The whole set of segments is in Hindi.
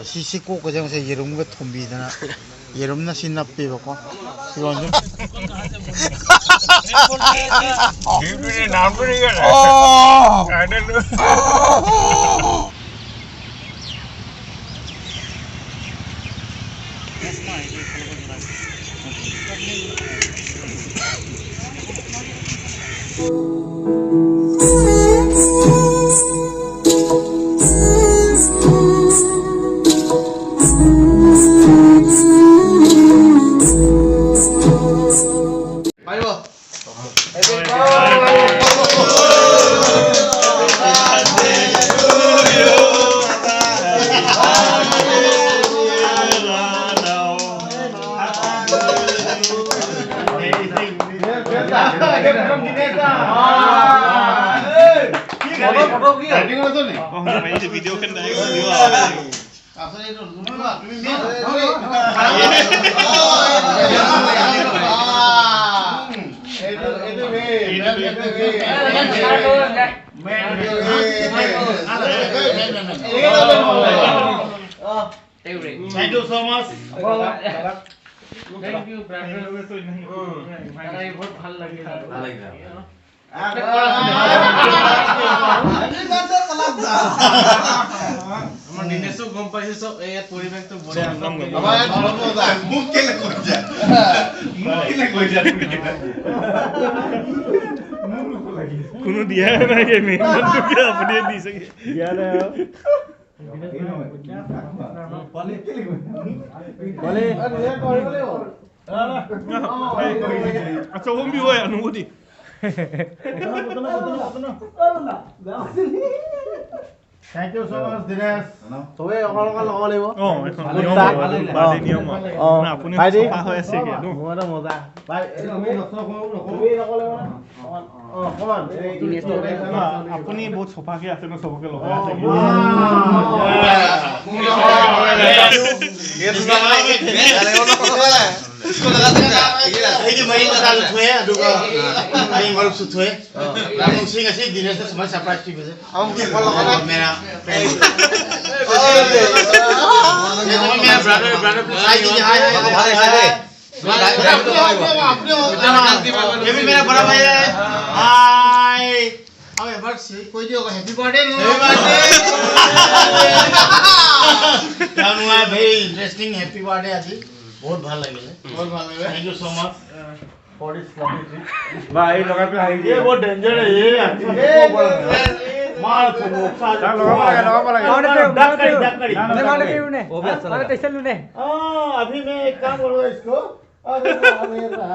Sisi ko jang sa yerum ga thumbi dana yerum na sinappi ba ko iwan jo Gibine naam ko niya ada lu video kan dah Thank you so much. Thank you, brother. बहुत ভাল लगे আমার দিনেশও গম পাইছে সব এই পরিবেশটো বড় আমার ধর্ম দা মুখ কেলে কই যা মুখ কেলে কই যা কোনো দিয়া নাই কে মেহমান তো কি আপনি दी सके दिया ना বলে কেলে Boleh. अच्छा वो भी हुआ अनुभूति Thank you so much, Dinesh. Tobe okal lebo. Oh, bade niyom na apuni sofa hoy ase ke no Mora moza. Bhai, tobe okal lebo. Oh, come on. apuni bahut sofa ke ase no soboke logai ase ke ये तो लगा के अरे वो तो इसको लगा दे ये कि मैं लगा दे थोए दुगा आई मरुप से थोए हम सिंग ऐसे दिनेश से समझ सरप्राइज की वजह हम के फॉलो लगा मेरा मेरा ब्रदर हाय जी हाय ये भी मेरा बड़ा भाई है हाय अबे बस कोई जो हैप्पी बर्थडे हैप्पी बर्थडे जानुआ भाई इंटरेस्टिंग हैप्पी बर्थडे आज बहुत ভাল লাগিলে thank you so much for this lovely trip भाई लगा पे हाई ये बहुत डेंजर है ये मार को मोक्सा लगा लगा डकड़ी वो भी अच्छा लगा टेस्ट लूने अभी मैं एक काम करूंगा इसको अरे मेरा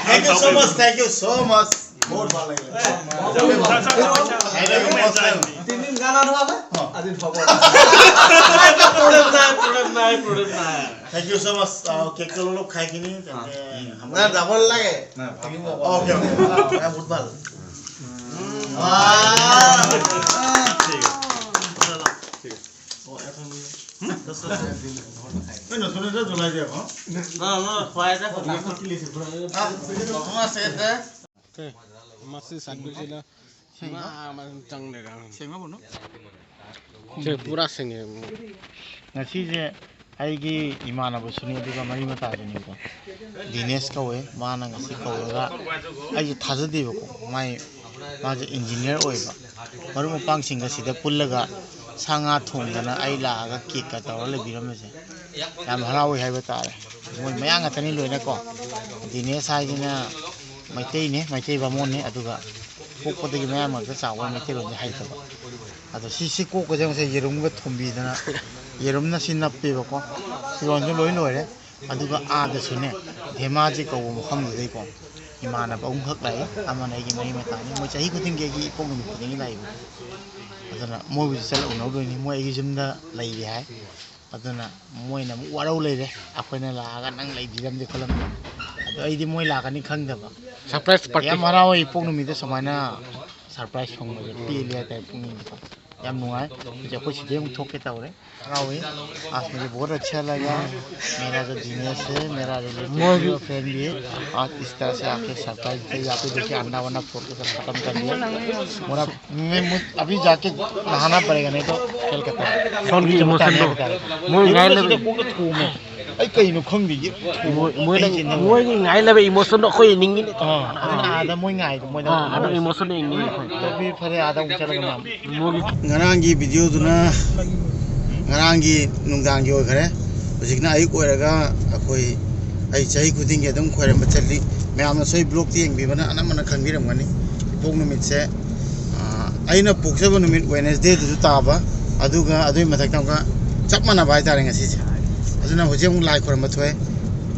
Thank you so much. Thank you so much. बहुत ভাল লাগিলে তিন দিন গানা ধোয়াবে আজি ধোয়াব প্রবলেম নাই Thank you so much. Cake তো লোক খাই কিনি না ডাবল লাগে না ওকে ওকে বহুত ভাল पूरा सेंगे ngasi aigi imanaba suni aduga mari mata ni ko Dinesh kawe mana ngasi kawa ai thajade ko mai maje engineer oiba maru mapang singa sida pullaga sanga thongana ai la ga cake ka tawra le biramese yam harawi haiba tare moi mayanga tani loina ko Dinesh haijina maitai bamon ne aduga kokpodagi mayama ga sawa maitai ron haitaba ado sisi ko ko jang se yerum ga thumbi dana yerum na sinappi ba ko iwan jo loi loi re aduga a da sune dhemaji ko mo kham dei ko imana ba khak lai amana gi mai mata ni mo chahi kuding ge gi pong ni kuding lai bu adana mo bi sel uno do ni mo gi jumda lai bi hai adana moi na warau lai re akoina la ga nang lai diram de kolam ado ai di moi la ga ni khang da ba surprise party याम हराव इपोक नुमिते समाना सरप्राइज फंगबजे पीले टाइप पुंग याम नुआई मुझे कुछ दे मुझ थोके तावरे हरावे आज मुझे बहुत अच्छा लगा मेरा जो दिनेश है मेरा रिलेटिव फ्रेंड भी है आज इस तरह से आके सरप्राइज थे यहाँ पे देखिए अंडा वंडा फोड़ के सब खत्म कर दिया मोरा मैं अभी जाके नहाना पड़ेगा नहीं तो खेल करता सोन की इमोशन दो मोय गाय ले ai kay no khong di मोय गाय ले इमोशन दो खोय निंगी ada moy ngai moy da ada emotion दो निंगी to bi phare ada ung chala gam मोगी ngarangi video duna ngarangi nungdang gi oi khare hojikna ai koiraga akoi ai chai khuding ge dum khoire ma chali ma'am सोई ब्लॉग ती यंग बिबना अना मन खंग बिरम गनी पोक नुमित से आइना पोक्सब नुमित वेडनेसडे दु ताबा अदुगा अदुई मथक तंगा चप मना बाय तारे ngasi से अदुना होजे मु लाइ खरम थोय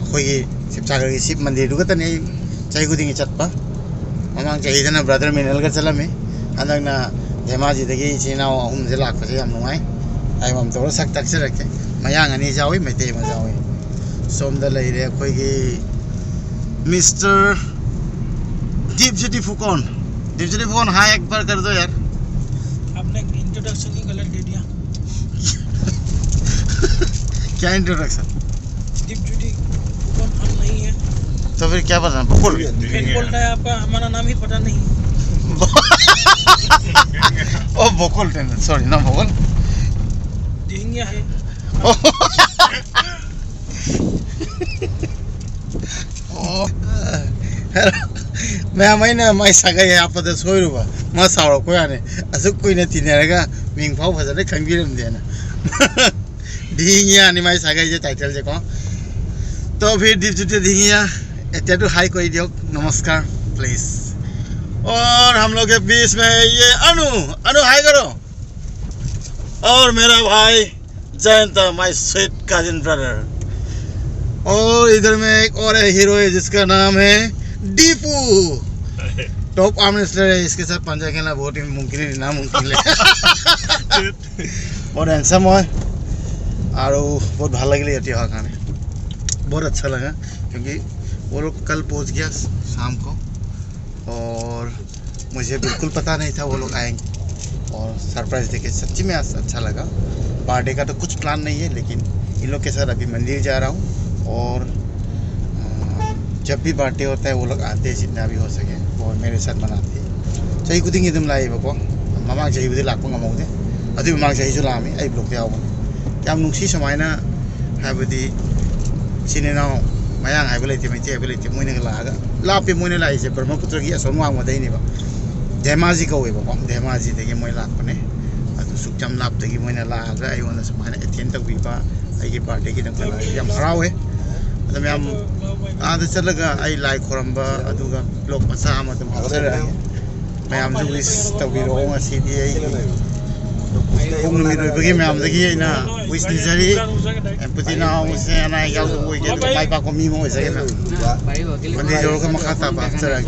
खोगी सिपचागर gi शिव मंदिर दुगा तने चाइ गुदिंग चटपा ममांग चाइ दना ब्रदर मिनल ग चलमे अनगना धेमाजी दगी चिनाव अहुम जे लाक पसे याम नुंगाई आई मम तो सक तक से रखे मयांग अनि जावे मेते म जावे सोम द लैरे खोगी मिस्टर दीपज्योति फुकन हाय एक बार कर दो यार आपने इंट्रोडक्शन ही गलत दे दिया क्या इंट्रोडक्शन दीपज्योति फुकन हम नहीं है तो फिर क्या पता बकुल फिर बोलता है आपका हमारा नाम ही पता नहीं ओ बकुल सॉरी ना बकुल देंगे है मैं मैंने मैं सगाई आपदा सोइरुबा मा सावरो को याने असु कुइने तिनेरगा मिंगफाव फजने खंगिरम देना ढिंगिया नि मैं सगाई जे टाइटल जे को तो फिर दीपज्योति ढिंगिया एते तो हाई कोई दियो नमस्कार प्लीज और हम लोग के बीच में ये अनु हाई करो और मेरा भाई Jayant my sweet cousin brother और इधर में एक और हीरो है जिसका नाम है दीपू टॉप आर्म रेसलर है इसके साथ पंजा खेलना बहुत ही मुमकिन है नामुमकिन है बहुत हैंडसम है और बहुत ভাল लगे ये त्यौहार खाने बहुत अच्छा लगा क्योंकि वो लोग कल पहुंच गया शाम को और मुझे बिल्कुल पता नहीं था वो लोग आएंगे और सरप्राइज देके सच्ची में आज अच्छा लगा बर्थडे का तो कुछ प्लान नहीं है लेकिन इन लोग के साथ अभी मंदिर जा रहा हूँ और जब भी बर्थडे होता है वो लोग आते हैं जितना भी हो सके और मेरे साथ मनाते हैं चाहे कुछ एकदम लाइबको ममांग चाहिए लापा ngमौदे अदु ममांग चाहिए लामी आई ब्लॉग ते आवो क्या नुसी समायना हाबदी सिनेना मयांग हाइबे लेते मैते हाइबे लेते मोइने लागा लापे मोइने लाइसे ब्रह्मपुत्र की असोन वांग मदैनिबा धेमाजी कौवेबको धेमाजी देगे मोइ लापने अदु सुकजम लापदगी मोइने लागा आई वना समायना एटेंड तौबीबा आइगे बर्थडे की दंग याम हरावे अदु मैम आदा चलगा आई लाइ खोरंबा अदुगा ब्लॉग मसा अमदम हाजर मैम जो विश तौबीरो ngasiदी आई पुंग मिरोबगी मैम दगी ना विश निजरी Amputee now से अना याव वो के माइ पा को मी मो जगे ना मंदे जोर का मखाता बा चरा